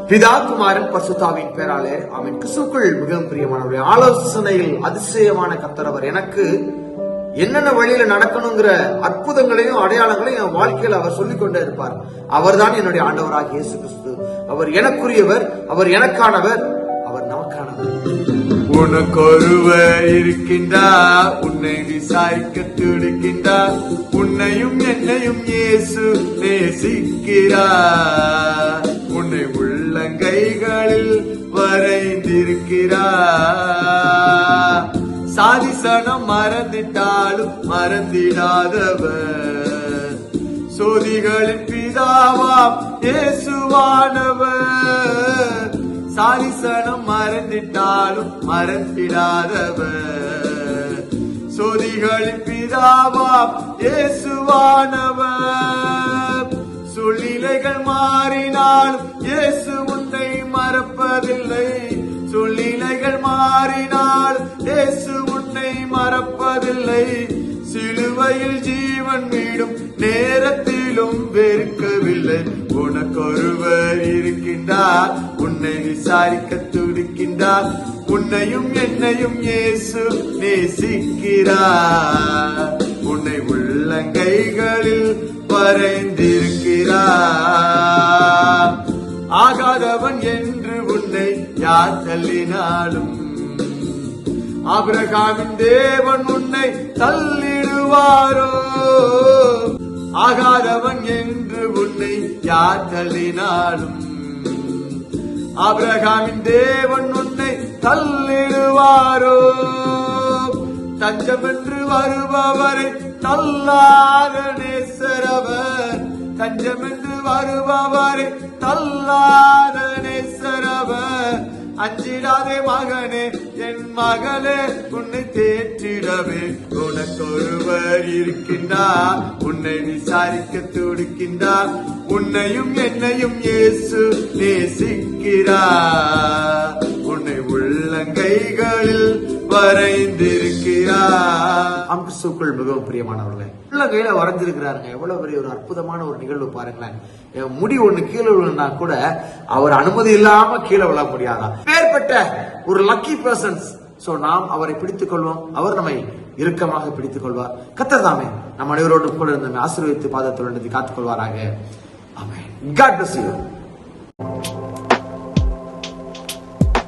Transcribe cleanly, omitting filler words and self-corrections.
பிதா குமாரன் பரிசுத்தாவின் பேராலே ஆமென். கிறிஸ்துவுக்குள் மிகவும் பிரியமானவர்களே, ஆலோசனையில் அதிசயமான கர்த்தர் அவர். எனக்கு என்னென்ன வழியில நடக்கணுங்கிற அற்புதங்களையும் அடையாளங்களையும் என் வாழ்க்கையில் அவர் சொல்லிக் கொண்டே இருப்பார். அவர்தான் என்னுடைய ஆண்டவராக இயேசு கிறிஸ்து. அவர் எனக்குரியவர், அவர் எனக்கானவர், அவர் நமக்கானவர். உனக்கொருவர் இருக்கின்றார், உன்னை விசாரிக்க துடிக்கின்றார். உன்னையும் என்னையும் இயேசு நேசிக்கிறார். உன்னை உள்ளங்கைகளில் வரைந்திருக்கிறார். சாதிசனம் மறந்திட்டாலும் மறந்திடாதவர். சோதிகளின் பிதாவாம் இயேசுவானவர். சாதிசனம் மறந்திட்டாலும் மறந்திடாதவர். சோதிகளின் பிதாவாம் இயேசுவானவர். சூழ்நிலைகள் மாறினாலும் இயேசு உன்னை மறப்பதில்லை. சூழ்நிலைகள் மாறினாலும் இயேசு உன்னை மறப்பதில்லை. சிலுவையில் ஜீவன் மீடும் நேரத்திலும் வெறுக்கவில்லை. உனக்கொருவர் இருக்கின்றார், உன்னை விசாரிக்க துடிக்கின்றார். உன்னையும் என்னையும் இயேசு நேசிக்கிறார். உன்னை உள்ளங்கைகளில் வரைந்திருக்கிறார். ஆகாதவன் என்று உன்னை யார் தள்ளினாலும் ஆபிரகாமின் தேவன் உன்னை தள்ளிடுவாரோ? ஆகாதவன் என்று உன்னை யார் தள்ளினாலும் ஆபிரகாமின் தேவன் உன்னை தள்ளிடுவாரோ? தஞ்சம் என்று வருபவரை தள்ளாத நேசரவர். தஞ்சம் என்று வருபவரை தள்ளாத நேசரவர். அஞ்சிடாதே மகனே, என் மகளே, உன்னை தேற்றிடவே உனக்கொருவர் இருக்கின்றார். உன்னை விசாரிக்க துடிக்கின்றார். உன்னையும் என்னையும் இயேசு நேசிக்கிறார். உன்னை உள்ளங்கைகளில் வரைந்திருக்கிறார். கிறிஸ்துவுக்குள் மிகவும் பிரியமானவர்களே, உள்ளங்கையில வரைஞ்சிருக்கிறாருங்க. எவ்வளவு பெரிய ஒரு அற்புதமான ஒரு நிகழ்வு பாருங்களேன். முடி ஒண்ணு கீழே விழுந்தா கூட அவர் அனுமதி இல்லாம கீழே விழ முடியாதான். பேர்பட்ட ஒரு லக்கி பர்சன்ஸ். சோ நாம் அவரை பிடித்துக் கொள்வோம், அவர் நம்மை இறுக்கமாக பிடித்துக் கொள்வார். கர்த்தர் தாமே நம் அனைவரோடு கூட நம்மை ஆசீர்வதித்து பாதத்தில் காத்துக் கொள்வாராக. ஆமென். God bless you.